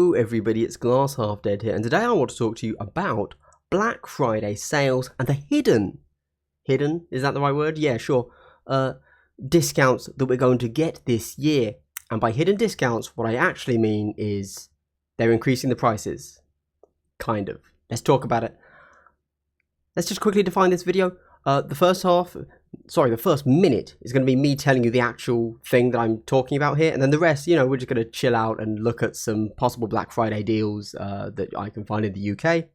Hello everybody, it's Glass Half Dead here, and today I want to talk to you about Black Friday sales and the hidden, is that the right word? Yeah, sure, discounts that we're going to get this year. And by hidden discounts, what I actually mean is they're increasing the prices. Kind of. Let's talk about it. Let's just quickly define this video. The first minute is going to be me telling you the actual thing that I'm talking about here, and then the rest, we're just going to chill out and look at some possible Black Friday deals that I can find in the UK.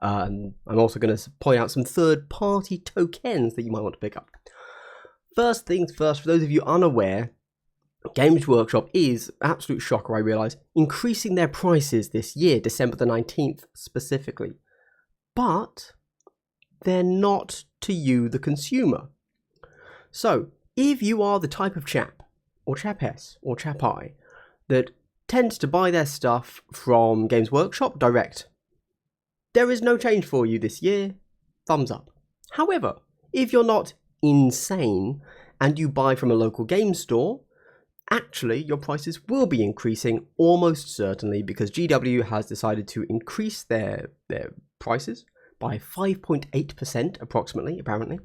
And I'm also going to point out some third-party tokens that you might want to pick up. First things first, for those of you unaware, Games Workshop is, absolute shocker I realise, increasing their prices this year, December the 19th specifically. But they're not to you, the consumer. So, if you are the type of chap, or chapess, or chapai, that tends to buy their stuff from Games Workshop direct, there is no change for you this year, thumbs up. However, if you're not insane and you buy from a local game store, actually your prices will be increasing almost certainly, because GW has decided to increase their prices by 5.8% approximately, apparently,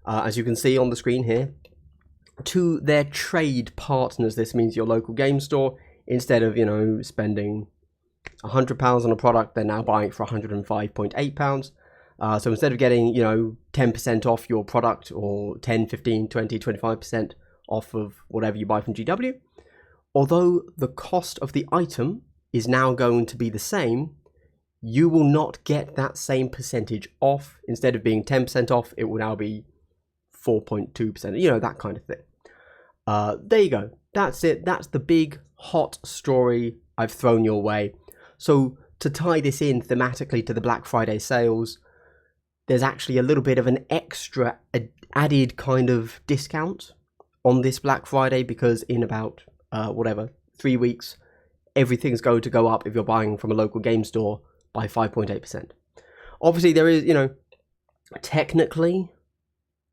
as you can see on the screen here, to their trade partners. This means your local game store, instead of spending £100 on a product, they're now buying it for £105.8. So instead of getting 10% off your product, or 10, 15, 20, 25% off of whatever you buy from GW, although the cost of the item is now going to be the same, you will not get that same percentage off. Instead of being 10% off, it will now be 4.2%, that kind of thing. There you go. That's it. That's the big hot story I've thrown your way. So to tie this in thematically to the Black Friday sales, there's actually a little bit of an extra added kind of discount on this Black Friday, because in about 3 weeks, everything's going to go up if you're buying from a local game store by 5.8%. Obviously, there is, technically,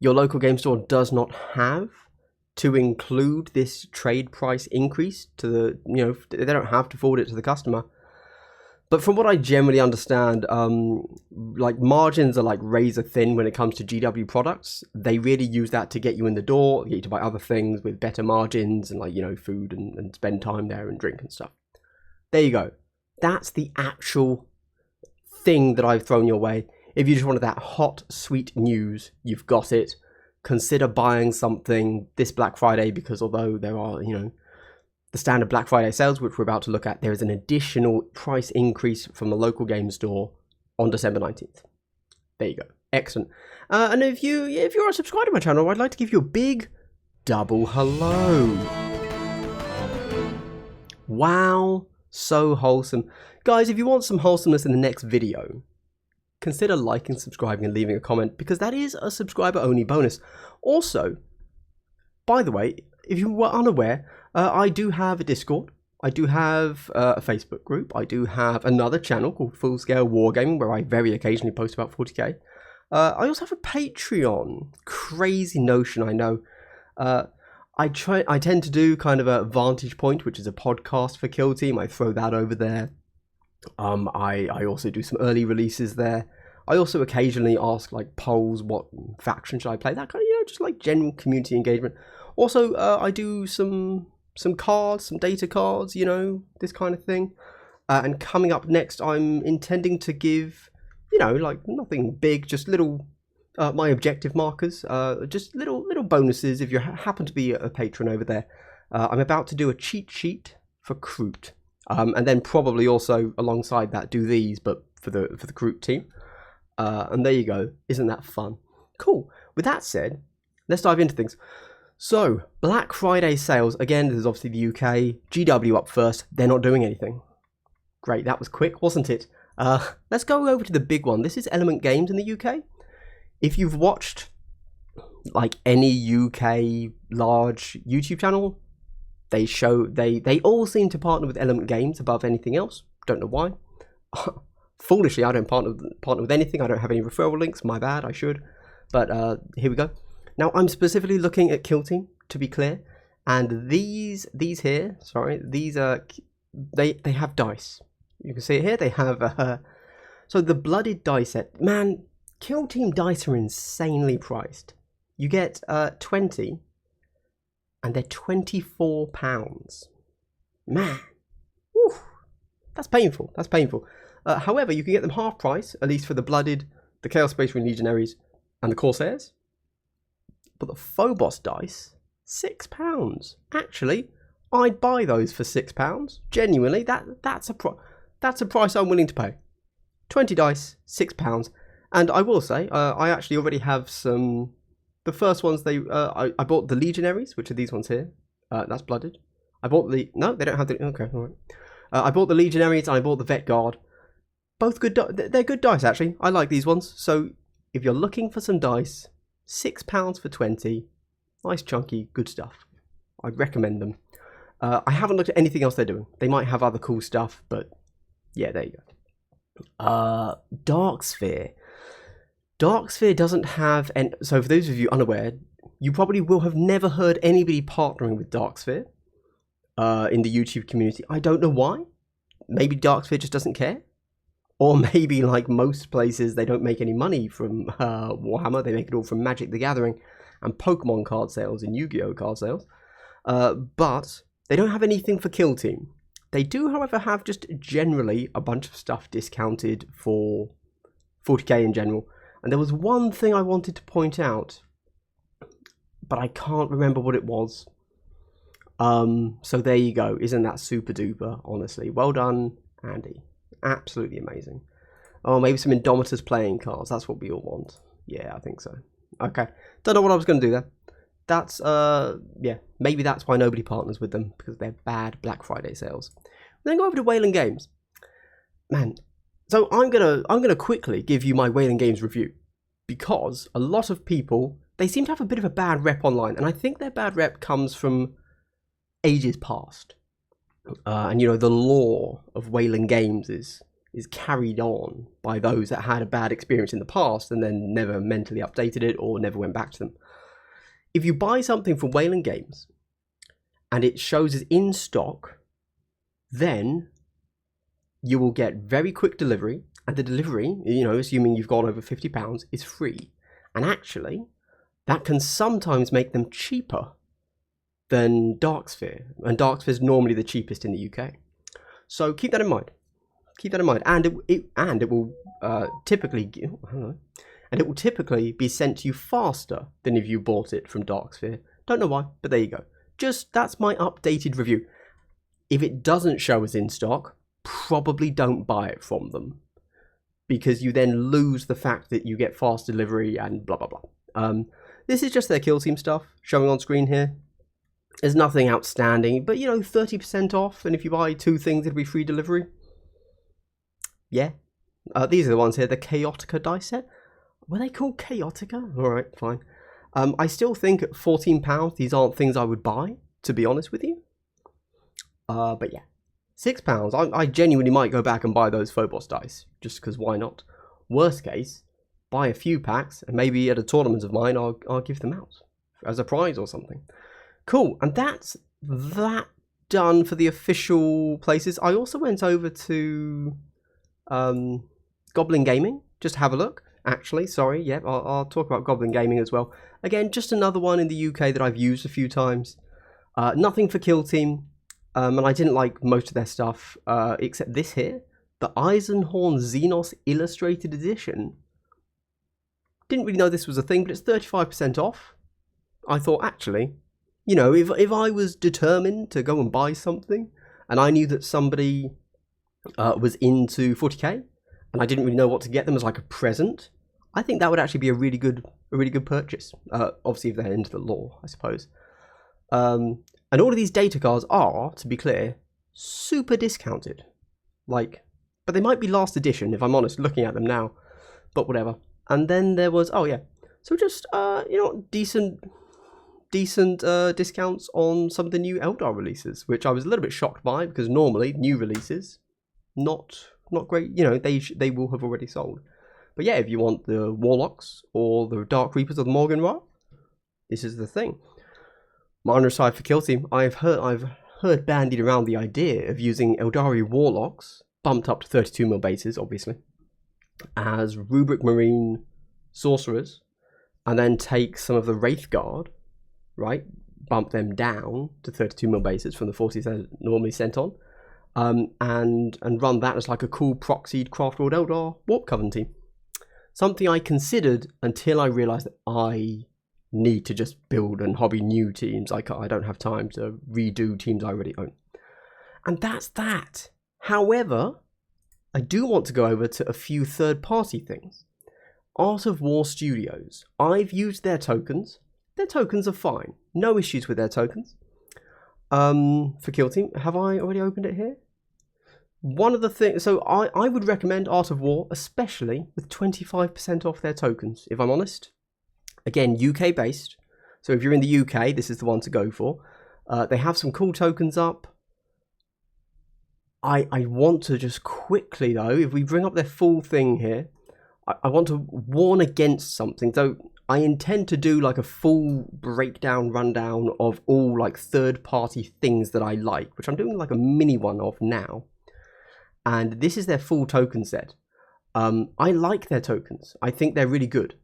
your local game store does not have to include this trade price increase to the, they don't have to forward it to the customer. But from what I generally understand, margins are like razor thin when it comes to GW products. They really use that to get you in the door, get you to buy other things with better margins and food and spend time there and drink and stuff. There you go. That's the actual thing that I've thrown your way. If you just wanted that hot, sweet news, you've got it. Consider buying something this Black Friday, because although there are, the standard Black Friday sales, which we're about to look at, there is an additional price increase from the local game store on December 19th. There you go. Excellent. And if you're a subscriber to my channel, I'd like to give you a big double hello. Wow, so wholesome. Guys, if you want some wholesomeness in the next video, consider liking, subscribing, and leaving a comment, because that is a subscriber-only bonus. Also, by the way, if you were unaware, I do have a Discord, I do have a Facebook group, I do have another channel called Full Scale Wargaming, where I very occasionally post about 40k. I also have a Patreon. Crazy notion, I know. I tend to do kind of a Vantage Point, which is a podcast for Kill Team. I throw that over there. I also do some early releases there. I also occasionally ask polls, what faction should I play, that kind of, just general community engagement. Also, I do some cards, some data cards, this kind of thing. And coming up next, I'm intending to give, nothing big, just little, my objective markers, just little bonuses if you happen to be a patron over there. I'm about to do a cheat sheet for Kroot. And then probably also alongside that do these, but for the Kroot team. And there you go. Isn't that fun? Cool. With that said, let's dive into things. So, Black Friday sales. Again, this is obviously the UK. GW up first. They're not doing anything. Great, that was quick, wasn't it? Let's go over to the big one. This is Element Games in the UK. If you've watched any UK large YouTube channel, they all seem to partner with Element Games above anything else. Don't know why. Foolishly, I don't partner with anything. I don't have any referral links. My bad, I should. But here we go. Now, I'm specifically looking at Kill Team, to be clear, and these here, sorry, these are, they have dice. You can see it here. They have so the blooded dice set. Man, Kill Team dice are insanely priced. You get 20, and they're £24. Man, whew, that's painful. That's painful. However, you can get them half price, at least for the blooded, the Chaos Space Marine Legionaries, and the Corsairs. But the Phobos dice, £6. Actually, I'd buy those for £6. Genuinely, that's a price I'm willing to pay. 20 dice, £6. And I will say, I actually already have some. The first ones I bought the Legionaries, which are these ones here. That's blooded. I bought the they don't have the okay. All right. I bought the Legionaries and I bought the Vet Guard. Both good. They're good dice actually. I like these ones. So if you're looking for some dice, £6 for 20. Nice chunky, good stuff. I'd recommend them. I haven't looked at anything else they're doing. They might have other cool stuff, but yeah, there you go. Dark Sphere. Dark Sphere doesn't have any. So for those of you unaware, you probably will have never heard anybody partnering with Dark Sphere in the YouTube community. I don't know why. Maybe Dark Sphere just doesn't care. Or maybe, like most places, they don't make any money from Warhammer. They make it all from Magic the Gathering and Pokemon card sales and Yu-Gi-Oh card sales. But they don't have anything for Kill Team. They do, however, have just generally a bunch of stuff discounted for 40k in general. And there was one thing I wanted to point out, but I can't remember what it was. So there you go. Isn't that super duper, honestly? Well done, Andy. Absolutely amazing. Oh, maybe some Indomitors playing cards. That's what we all want. Yeah, I think so. Okay. Don't know what I was going to do there. That's, yeah, maybe that's why nobody partners with them, because they're bad Black Friday sales. Then go over to Wayland Games. Man, so I'm gonna quickly give you my Wayland Games review, because a lot of people, they seem to have a bit of a bad rep online, and I think their bad rep comes from ages past. And you know, the lore of Wayland Games is carried on by those that had a bad experience in the past and then never mentally updated it or never went back to them. If you buy something from Wayland Games and it shows as in stock, then you will get very quick delivery, and the delivery, you know, assuming you've gone over £50, is free. And actually, that can sometimes make them cheaper than Dark Sphere, and Dark Sphere is normally the cheapest in the UK. So keep that in mind. Keep that in mind, and it will typically, and it will typically be sent to you faster than if you bought it from Dark Sphere. Don't know why, but there you go. Just that's my updated review. If it doesn't show as in stock, probably don't buy it from them, because you then lose the fact that you get fast delivery and blah blah blah. This is just their Kill Team stuff showing on screen here. There's nothing outstanding, but you know, 30% off, and if you buy 2 things, it'll be free delivery. Yeah. These are the ones here, the Chaotica dice set. Were they called Chaotica? Alright, fine. I still think at £14, these aren't things I would buy, to be honest with you. But yeah. £6, I genuinely might go back and buy those Phobos dice, just because why not? Worst case, buy a few packs, and maybe at a tournament of mine, I'll give them out as a prize or something. Cool, and that's that done for the official places. I also went over to Goblin Gaming, just to have a look. Actually, sorry, yeah, I'll talk about Goblin Gaming as well. Again, just another one in the UK that I've used a few times. Nothing for Kill Team, and I didn't like most of their stuff, except this here, the Eisenhorn Xenos Illustrated Edition. Didn't really know this was a thing, but it's 35% off. I thought, actually, you know, if I was determined to go and buy something, and I knew that somebody was into 40k, and I didn't really know what to get them as like a present, I think that would actually be a really good purchase. Obviously, if they're into the lore, I suppose. And all of these data cards are, to be clear, super discounted. Like, but they might be last edition, if I'm honest, looking at them now. But whatever. And then there was, oh yeah, so just you know, decent discounts on some of the new Eldar releases, which I was a little bit shocked by, because normally new releases not great, you know, they will have already sold. But yeah, if you want the Warlocks or the Dark Reapers or the Morgan Ra, this is the thing. Minor aside for Kill Team, I've heard bandied around the idea of using Eldari Warlocks bumped up to 32mm bases, obviously, as Rubric Marine Sorcerers, and then take some of the Wraith Guard, right, bump them down to 32mm bases from the forces they're normally sent on, and run that as like a cool proxied Craft World Eldar Warp Coven team. Something I considered until I realised that I need to just build and hobby new teams. I don't have time to redo teams I already own. And that's that. However, I do want to go over to a few third-party things. Art of War Studios. I've used their tokens. Their tokens are fine. No issues with their tokens. For Kill Team, have I already opened it here? One of the things, so I would recommend Art of War, especially with 25% off their tokens, if I'm honest. Again, UK based. So if you're in the UK, this is the one to go for. They have some cool tokens up. I want to just quickly, though, if we bring up their full thing here, I want to warn against something. So I intend to do like a full breakdown, rundown of all like third-party things that I like, which I'm doing like a mini one of now. And this is their full token set. I like their tokens. I think they're really good.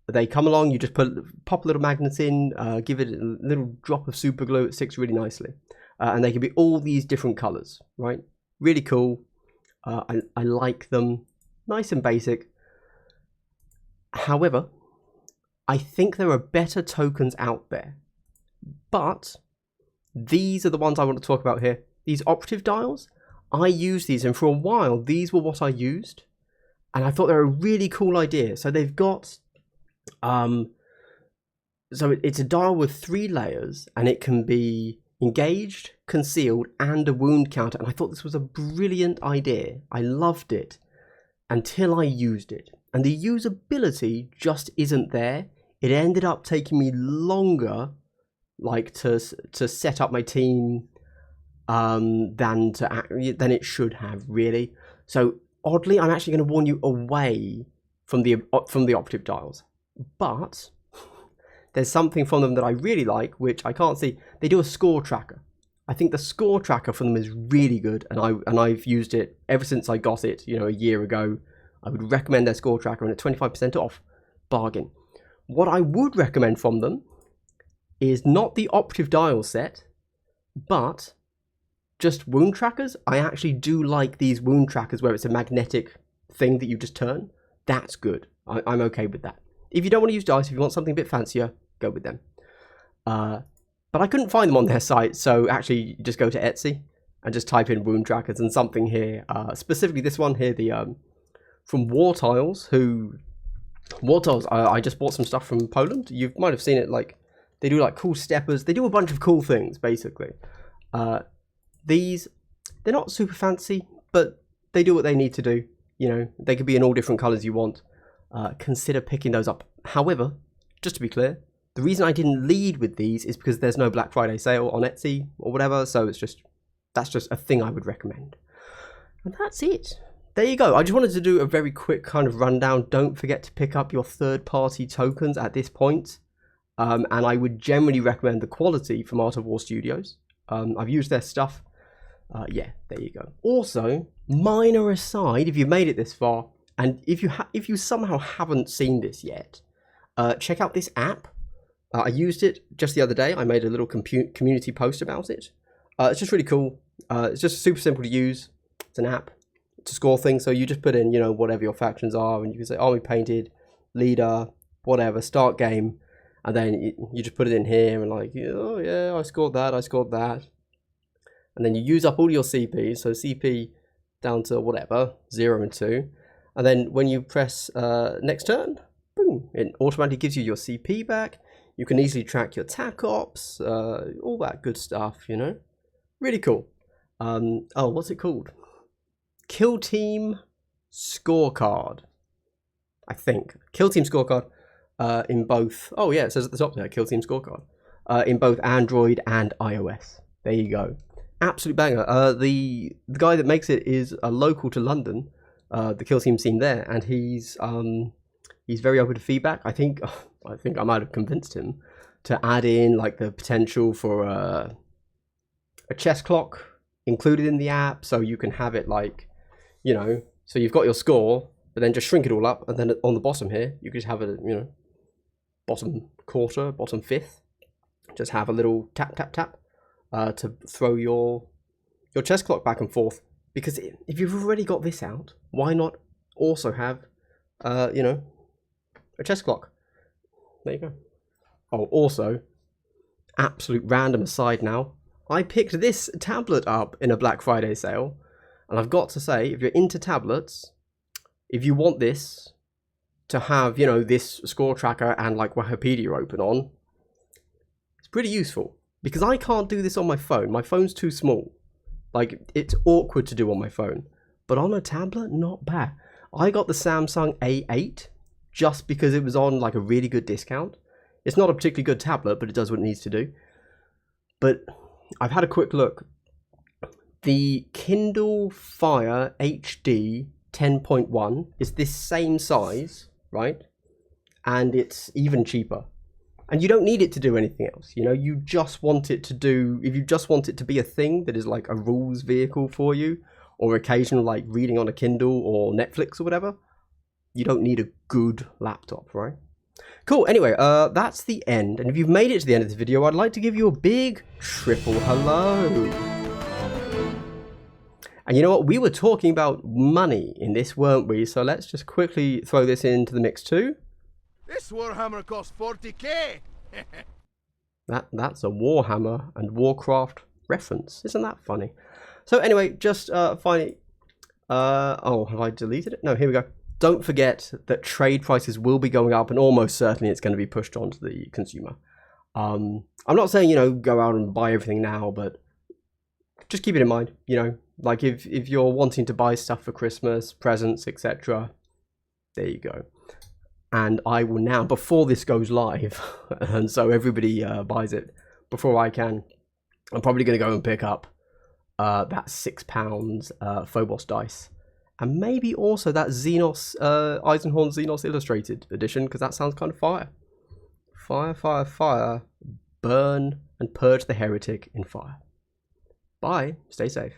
They come along, you just pop a little magnet in, give it a little drop of super glue, it sticks really nicely. And they can be all these different colors, right? Really cool. I like them. Nice and basic. However, I think there are better tokens out there. But these are the ones I want to talk about here. These operative dials, I use these, and for a while, these were what I used. And I thought they were a really cool idea. So they've got, so it's a dial with 3 layers, and it can be engaged, concealed, and a wound counter. And I thought this was a brilliant idea. I loved it until I used it. And the usability just isn't there. It ended up taking me longer, like to set up my team than it should have, really. So oddly, I'm actually going to warn you away from the operative dials. But there's something from them that I really like, which I can't see. They do a score tracker. I think the score tracker for them is really good, and I've used it ever since I got it, a year ago. I would recommend their score tracker, and at 25% off, bargain. What I would recommend from them is not the operative dial set, but just wound trackers. I actually do like these wound trackers where it's a magnetic thing that you just turn. That's good. I'm okay with that. If you don't want to use dice, if you want something a bit fancier, go with them. But I couldn't find them on their site, so actually just go to Etsy and just type in wound trackers, and something here, specifically this one here, the from War Tiles, I just bought some stuff from Poland. You might have seen it, like, they do like cool steppers. They do a bunch of cool things, basically. These, they're not super fancy, but they do what they need to do. They could be in all different colors you want. Consider picking those up. However, just to be clear, the reason I didn't lead with these is because there's no Black Friday sale on Etsy or whatever, so that's just a thing I would recommend. And that's it. There you go. I just wanted to do a very quick kind of rundown. Don't forget to pick up your third-party tokens at this point. And I would generally recommend the quality from Art of War Studios. I've used their stuff. Yeah, there you go. Also, minor aside, if you've made it this far, and if you somehow haven't seen this yet, check out this app. I used it just the other day. I made a little community post about it. It's just really cool. It's just super simple to use. It's an app to score things. So you just put in, whatever your factions are, and you can say army painted, leader, whatever, start game, and then you just put it in here and like, oh yeah, I scored that. And then you use up all your CP. So CP down to whatever, 0 and 2. And then when you press next turn, boom, it automatically gives you your CP back. You can easily track your TAC ops, all that good stuff, Really cool. Oh, what's it called? Kill Team Scorecard, I think. Kill Team Scorecard in both, oh yeah, it says at the top there, Kill Team Scorecard, in both Android and iOS. There you go. Absolute banger. The guy that makes it is a local to London, the Kill Team scene there, and he's very open to feedback. I think I might have convinced him to add in like the potential for a chess clock included in the app, so you can have it like, you know, so you've got your score, but then just shrink it all up, and then on the bottom here, you could just have a, you know, bottom quarter, bottom fifth, just have a little tap, tap, tap to throw your chess clock back and forth. Because if you've already got this out, why not also have, you know, a chess clock? There you go. Oh, also, absolute random aside now, I picked this tablet up in a Black Friday sale, and I've got to say, if you're into tablets, if you want this to have, you know, this score tracker and like Wikipedia open on, it's pretty useful. Because I can't do this on my phone. My phone's too small. Like, it's awkward to do on my phone. But on a tablet, not bad. I got the Samsung A8 just because it was on like a really good discount. It's not a particularly good tablet, but it does what it needs to do. But I've had a quick look. The Kindle Fire HD 10.1 is this same size, right? And it's even cheaper. And you don't need it to do anything else. You know, you just want it to do, if you just want it to be a thing that is like a rules vehicle for you, or occasional like reading on a Kindle or Netflix or whatever, you don't need a good laptop, right? Cool. Anyway, that's the end. And if you've made it to the end of this video, I'd like to give you a big triple hello. And you know what? We were talking about money in this, weren't we? So let's just quickly throw this into the mix too. This warhammer costs 40k. That's a Warhammer and Warcraft reference. Isn't that funny? So anyway, just finally, oh, have I deleted it? No, here we go. Don't forget that trade prices will be going up, and almost certainly it's going to be pushed onto the consumer. I'm not saying, you know, go out and buy everything now, but just keep it in mind. You know, like if you're wanting to buy stuff for Christmas, presents, etc., there you go. And I will now, before this goes live, and so everybody buys it before I can, I'm probably going to go and pick up that £6 Phobos dice. And maybe also that Xenos, Eisenhorn Xenos Illustrated edition, because that sounds kind of fire. Fire, fire, fire. Burn and purge the heretic in fire. Bye. Stay safe.